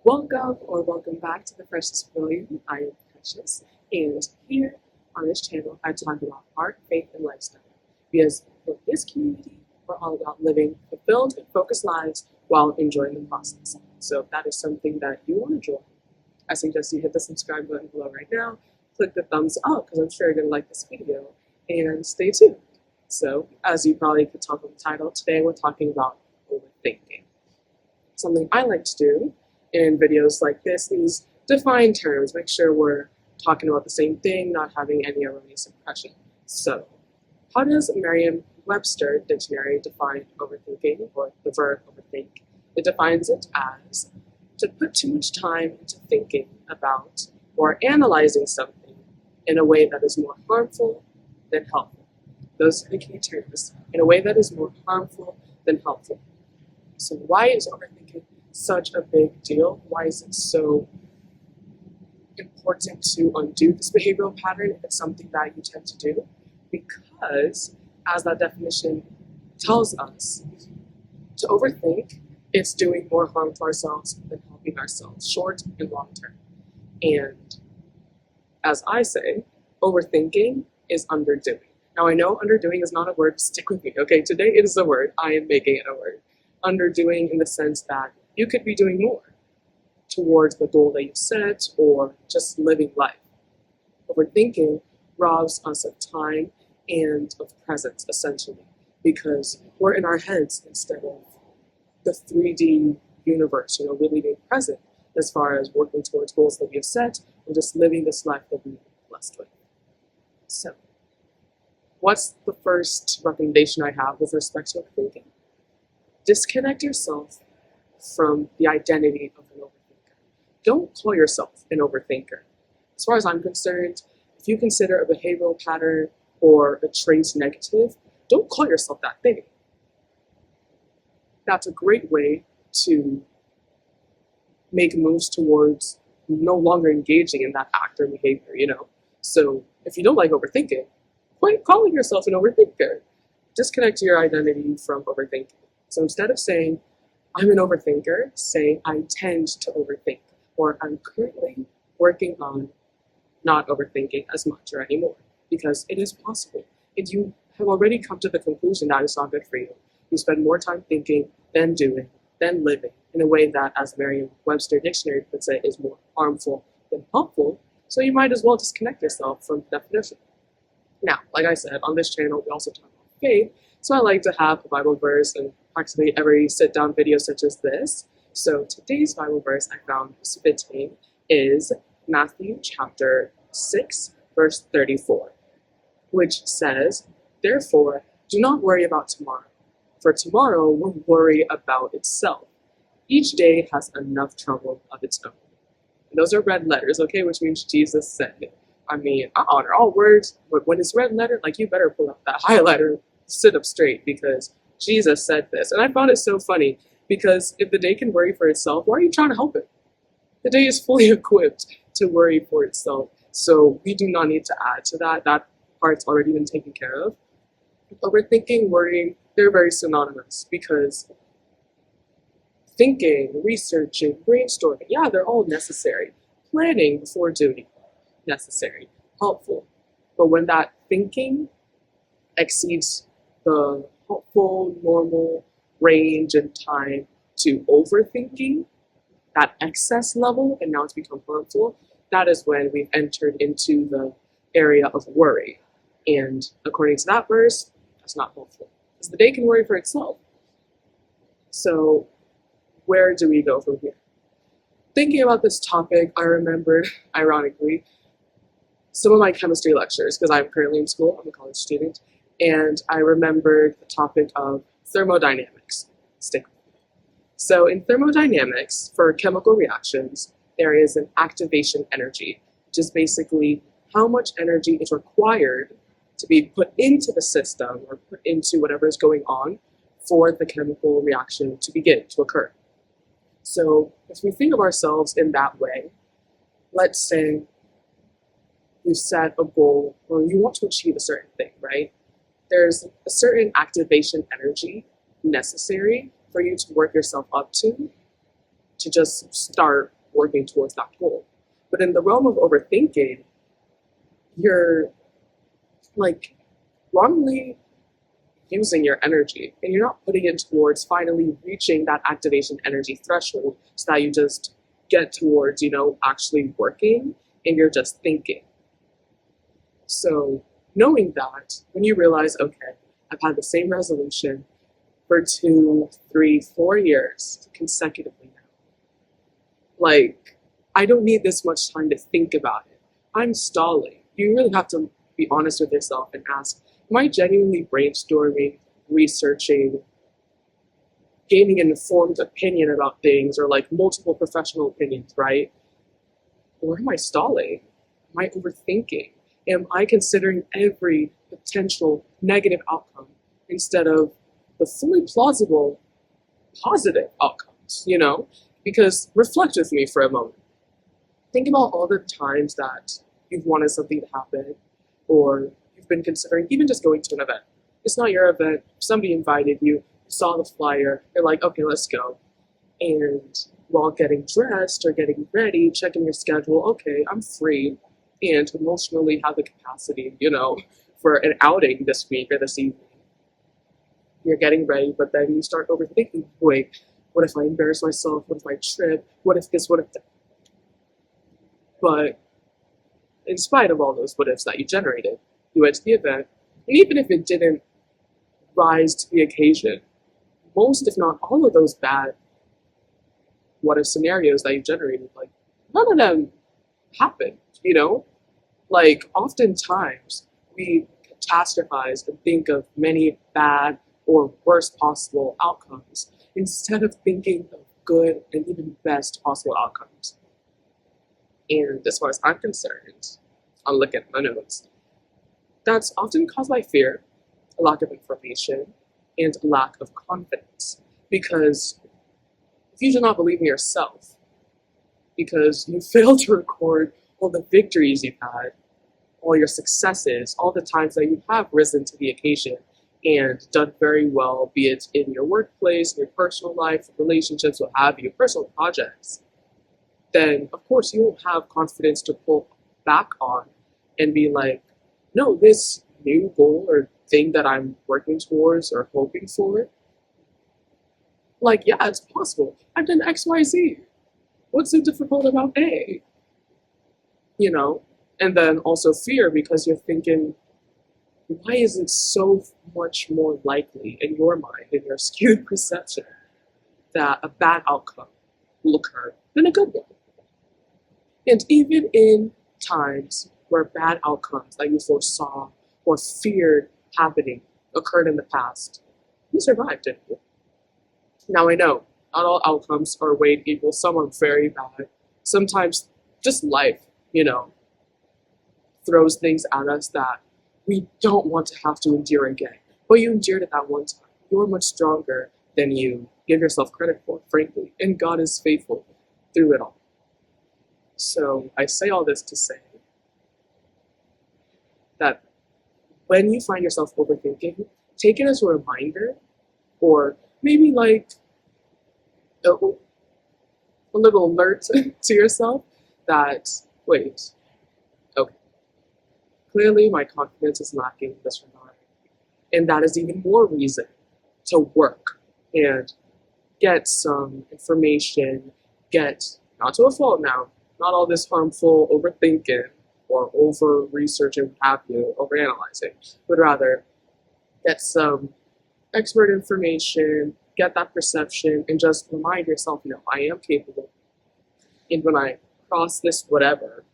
Welcome back to the Precious Pavilion. I am Precious, and here on this channel, I talk about art, faith, and lifestyle. Because for this community, we're all about living fulfilled and focused lives while enjoying the process. So if that is something that you want to join, I suggest you hit the subscribe button below right now, click the thumbs up, because I'm sure you're going to like this video, and stay tuned. So, as you probably could tell from the title, today we're talking about overthinking. Something I like to do in videos like this is define terms, make sure we're talking about the same thing, not having any erroneous impression. So, how does Merriam-Webster dictionary define overthinking, or the verb overthink? It defines it as to put too much time into thinking about or analyzing something in a way that is more harmful than helpful. Those are the key terms, in a way that is more harmful than helpful. So why is overthinking such a big deal? Why is it so important to undo this behavioral pattern if it's something that you tend to do? Because, as that definition tells us, to overthink, it's doing more harm to ourselves than helping ourselves, short and long term. And as I say, overthinking is underdoing. Now I know underdoing is not a word, stick with me, okay? Today it is a word, I am making it a word. Underdoing in the sense that you could be doing more towards the goal that you set or just living life. Overthinking robs us of time and of presence, essentially, because we're in our heads instead of the 3D universe, really being present as far as working towards goals that we have set and just living this life that we've been blessed with. So, what's the first recommendation I have with respect to overthinking? Disconnect yourself from the identity of an overthinker. Don't call yourself an overthinker. As far as I'm concerned, if you consider a behavioral pattern or a trait negative, don't call yourself that thing. That's a great way to make moves towards no longer engaging in that act or behavior, So if you don't like overthinking, quit calling yourself an overthinker. Disconnect your identity from overthinking. So instead of saying, I'm an overthinker, say, I tend to overthink, or I'm currently working on not overthinking as much or anymore, because it is possible. If you have already come to the conclusion that it's not good for you, you spend more time thinking than doing, than living, in a way that, as Merriam-Webster dictionary puts it, is more harmful than helpful, so you might as well disconnect yourself from the definition. Now, like I said, on this channel, we also talk about faith, so I like to have a Bible verse in practically every sit-down video such as this. So today's Bible verse I found fitting is Matthew chapter 6, verse 34, which says, "Therefore, do not worry about tomorrow, for tomorrow will worry about itself. Each day has enough trouble of its own." And those are red letters, okay, which means Jesus said it. I mean, I honor all words, but when it's red letter, you better pull out that highlighter, sit up straight, because Jesus said this. And I found it so funny, because if the day can worry for itself, why are you trying to help it? The day is fully equipped to worry for itself, so we do not need to add to that. That part's already been taken care of. Overthinking, worrying, they're very synonymous, because thinking, researching, brainstorming, yeah, they're all necessary. Planning before doing, necessary, helpful. But when that thinking exceeds the helpful, normal range and time to overthinking, that excess level, and now it's become harmful, that is when we've entered into the area of worry. And according to that verse, that's not helpful, because the day can worry for itself. So where do we go from here? Thinking about this topic, I remembered, ironically, some of my chemistry lectures, because I'm currently in school, I'm a college student, and I remembered the topic of thermodynamics. Stick with me. So in thermodynamics, for chemical reactions, there is an activation energy, which is basically how much energy is required to be put into the system or put into whatever is going on for the chemical reaction to begin, to occur. So if we think of ourselves in that way, let's say you set a goal or you want to achieve a certain thing, right? There's a certain activation energy necessary for you to work yourself up to just start working towards that goal. But in the realm of overthinking, you're like wrongly using your energy and you're not putting it towards finally reaching that activation energy threshold so that you just get towards, actually working and you're just thinking. So knowing that, when you realize, okay, I've had the same resolution for 2, 3, 4 years consecutively now. Like, I don't need this much time to think about it. I'm stalling. You really have to be honest with yourself and ask, am I genuinely brainstorming, researching, gaining an informed opinion about things or like multiple professional opinions, right? Or am I stalling? Am I overthinking? Am I considering every potential negative outcome instead of the fully plausible positive outcomes, Because reflect with me for a moment. Think about all the times that you've wanted something to happen or you've been considering even just going to an event. It's not your event, somebody invited you, you saw the flyer, you're like, okay, let's go. And while getting dressed or getting ready, checking your schedule, okay, I'm free and emotionally have the capacity, for an outing this week or this evening. You're getting ready, but then you start overthinking, wait, what if I embarrass myself? What if I trip? What if this? What if that? But in spite of all those what ifs that you generated, you went to the event, and even if it didn't rise to the occasion, most, if not all of those bad what if scenarios that you generated, like none of them happened, Like oftentimes we catastrophize and think of many bad or worst possible outcomes instead of thinking of good and even best possible outcomes. And as far as I'm concerned, I'll look at my notes. That's often caused by fear, a lack of information, and a lack of confidence. Because if you do not believe in yourself, because you fail to record all the victories you've had, all your successes, all the times that you have risen to the occasion and done very well, be it in your workplace, in your personal life, relationships, what have you, personal projects, then of course you won't have confidence to pull back on and be like, no, this new goal or thing that I'm working towards or hoping for, like, yeah, it's possible. I've done X, Y, Z. What's so difficult about A? And then also fear because you're thinking, why is it so much more likely in your mind, in your skewed perception, that a bad outcome will occur than a good one? And even in times where bad outcomes that you foresaw or feared happening occurred in the past, you survived, didn't you? Now I know, not all outcomes are weighed equal. Some are very bad. Sometimes just life, throws things at us that we don't want to have to endure again. But you endured it that one time. You're much stronger than you give yourself credit for, frankly. And God is faithful through it all. So I say all this to say that when you find yourself overthinking, take it as a reminder, or maybe like a little alert to yourself that, wait, okay, clearly my confidence is lacking in this regard. And that is even more reason to work and get some information, not to a fault now, not all this harmful overthinking or over researching, what have you, over analyzing, but rather get some expert information, get that perception, and just remind yourself, I am capable. And when I cross this whatever,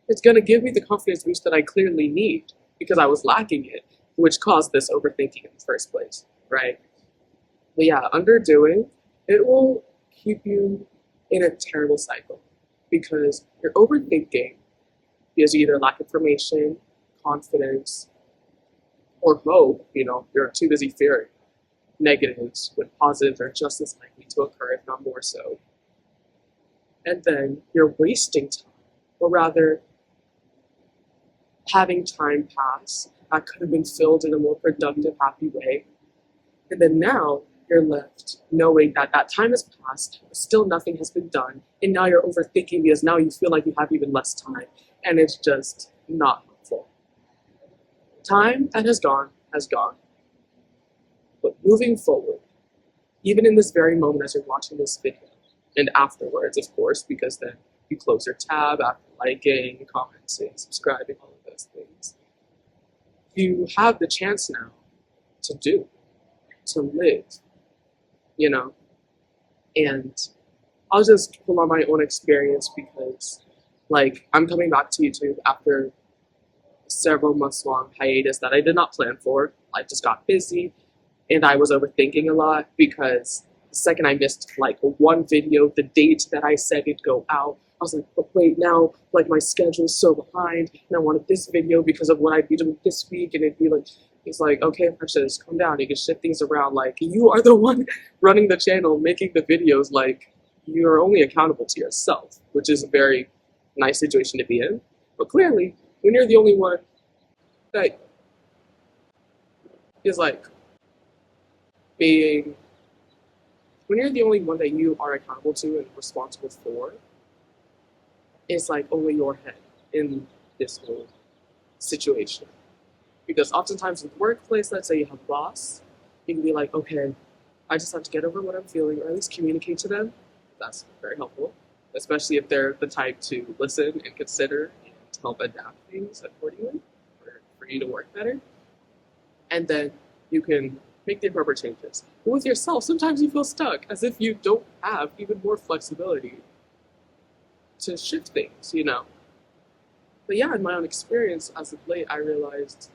it's going to give me the confidence boost that I clearly need because I was lacking it, which caused this overthinking in the first place, right? But yeah, underdoing, it will keep you in a terrible cycle because you're overthinking because you either lack information, confidence, or hope, you're too busy fearing negatives when positives are just as likely to occur, if not more so. And then you're wasting time, or rather having time pass that could have been filled in a more productive, happy way. And then now you're left knowing that that time has passed, still nothing has been done, and now you're overthinking because now you feel like you have even less time, and it's just not helpful. Time that has gone. But moving forward, even in this very moment as you're watching this video, and afterwards, of course, because then you close your tab after liking, commenting, subscribing, all of those things, you have the chance now to do, to live, you know? And I'll just pull on my own experience because, like, I'm coming back to YouTube after several months long hiatus that I did not plan for. I just got busy and I was overthinking a lot because the second I missed like one video, the date that I said it'd go out, I was like, but wait, now like my schedule's so behind and I wanted this video because of what I'd be doing this week, and it'd be like, it's like, okay, Precious, calm down, you can shift things around, like you are the one running the channel, making the videos, like you're only accountable to yourself, which is a very nice situation to be in. But clearly, when you're the only one that is like being, when you're the only one that you are accountable to and responsible for, it's like only your head in this whole situation. Because oftentimes in the workplace, let's say you have a boss, you can be like, okay, I just have to get over what I'm feeling, or at least communicate to them. That's very helpful, especially if they're the type to listen and consider and help adapt things accordingly for you to work better. And then you can make the appropriate changes. But with yourself, sometimes you feel stuck, as if you don't have even more flexibility to shift things, you know? But yeah, in my own experience, as of late, I realized,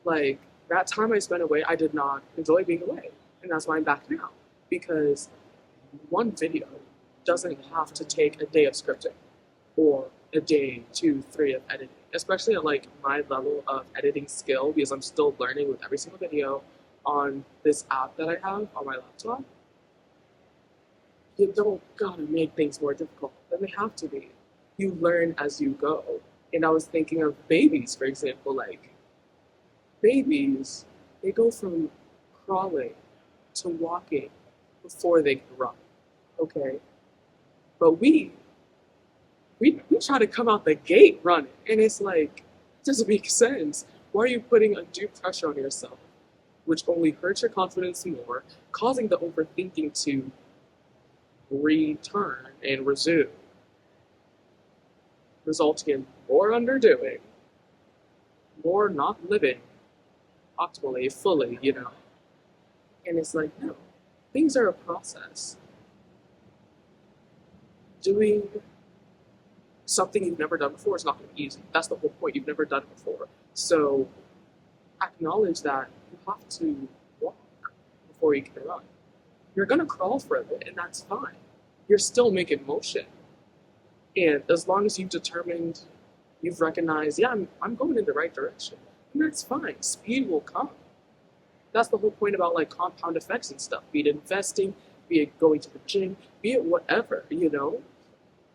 like, that time I spent away, I did not enjoy being away. And that's why I'm back now. Because one video doesn't have to take a day of scripting or a day, 2, 3 of editing. Especially at like my level of editing skill, because I'm still learning with every single video on this app that I have on my laptop. You don't gotta make things more difficult than they have to be. You learn as you go. And I was thinking of babies, for example, like babies, they go from crawling to walking before they can run, okay? But we try to come out the gate running, and it's like, it doesn't make sense. Why are you putting undue pressure on yourself, which only hurts your confidence more, causing the overthinking to return and resume, resulting in more underdoing, more not living optimally, fully, you know? And it's like, no, things are a process. Doing something you've never done before is not going to be easy. That's the whole point. You've never done it before. So acknowledge that you have to walk before you can run. You're going to crawl for a bit, and that's fine. You're still making motion. And as long as you've determined, you've recognized, yeah, I'm going in the right direction, and that's fine. Speed will come. That's the whole point about like compound effects and stuff. Be it investing, be it going to the gym, be it whatever, you know?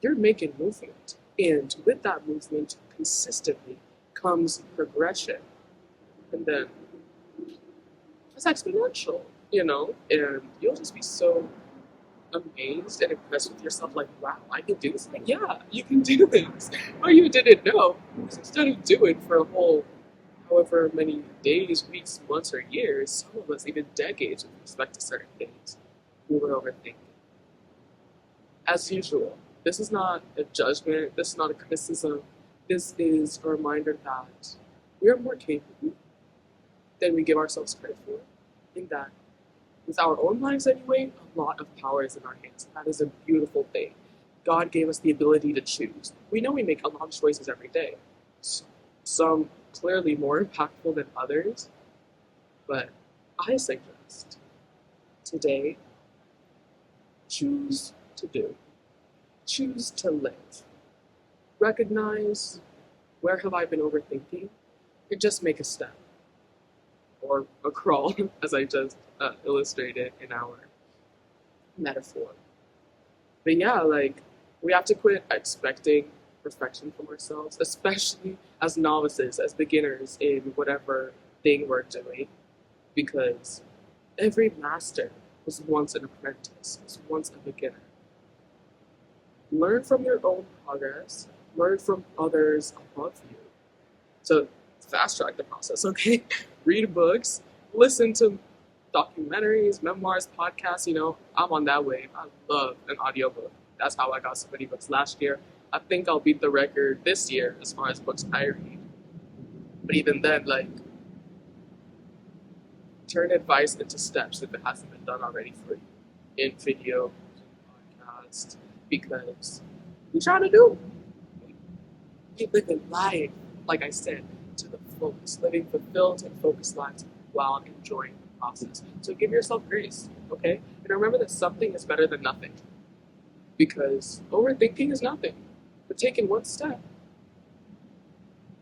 You're making movement. And with that movement, consistently comes progression. And then it's exponential, you know? And you'll just be so amazed and impressed with yourself, like, wow, I can do this. Like, yeah, you can do things. Or you didn't know. So instead of doing for a whole however many days, weeks, months, or years, some of us even decades with respect to certain things, we were overthinking. As usual, this is not a judgment, this is not a criticism, this is a reminder that we are more capable than we give ourselves credit for, in that with our own lives anyway, a lot of power is in our hands. That is a beautiful thing. God gave us the ability to choose. We know we make a lot of choices every day. Some clearly more impactful than others, but I suggest today, choose to do. Choose to live. Recognize, where have I been overthinking? And just make a step. Or a crawl, as I just illustrated in our metaphor. But yeah, like, we have to quit expecting perfection from ourselves, especially as novices, as beginners in whatever thing we're doing, because Every master was once an apprentice, was once a beginner. Learn from your own progress, learn from others above you. So fast track the process, okay? Read books, listen to documentaries, memoirs, podcasts, I'm on that wave. I love an audiobook. That's how I got so many books last year. I think I'll beat the record this year as far as books I read. But even then, like, turn advice into steps if it hasn't been done already for you in videos, podcasts, because we trying to do. We living life, like I said, to the fullest, living fulfilled and focused lives while enjoying the process. So give yourself grace, okay? And remember that something is better than nothing, because overthinking is nothing, but taking one step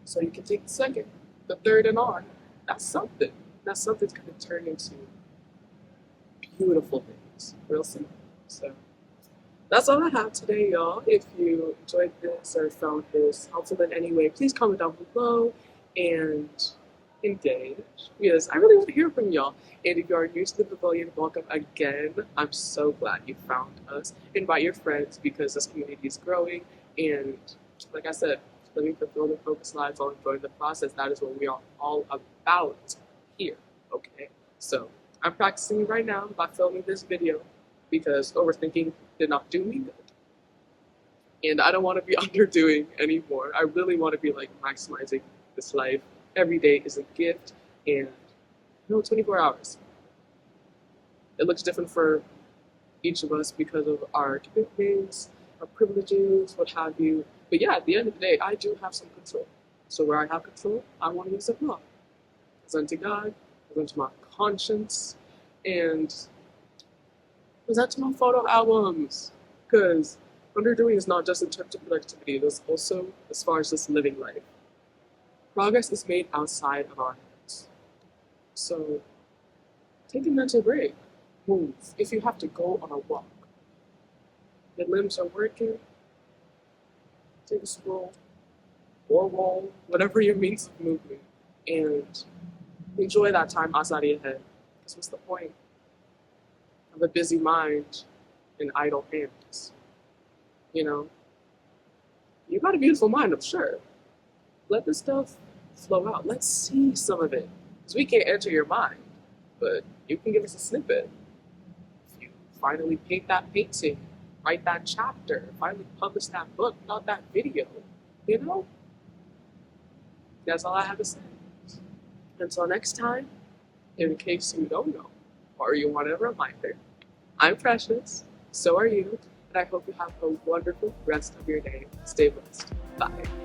so you can take the second, the third, and on. That's something. That something's going to turn into beautiful things, real simple. So that's all I have today, y'all. If you enjoyed this or found this helpful in any way, please comment down below and engage, because I really want to hear from y'all. And if you are new to the Pavilion, welcome again. I'm so glad you found us. Invite your friends, because this community is growing. And like I said, living fulfilled and focused lives while enjoying the process, that is what we are all about here, okay? So I'm practicing right now by filming this video, because overthinking did not do me good. And I don't want to be underdoing anymore. I really want to be like maximizing this life. Every day is a gift, and 24 hours. It looks different for each of us because of our commitments, our privileges, what have you. But yeah, at the end of the day, I do have some control. So where I have control, I want to use it well. Present to God, present to my conscience, and present to my photo albums. Because underdoing is not just in terms of productivity, it is also as far as just living life. Progress is made outside of our heads. So take a mental break. Move. If you have to go on a walk, your limbs are working, take a stroll or roll, whatever your means of movement, and enjoy that time outside of your head. Because what's the point of a busy mind and idle hands? You got a beautiful mind, I'm sure. Let this stuff flow out. Let's see some of it. Because we can't enter your mind, but you can give us a snippet. If you finally paint that painting, write that chapter, finally publish that book, not that video, That's all I have to say. Until next time, in case you don't know, or you want a reminder, I'm Precious, so are you, and I hope you have a wonderful rest of your day. Stay blessed. Bye.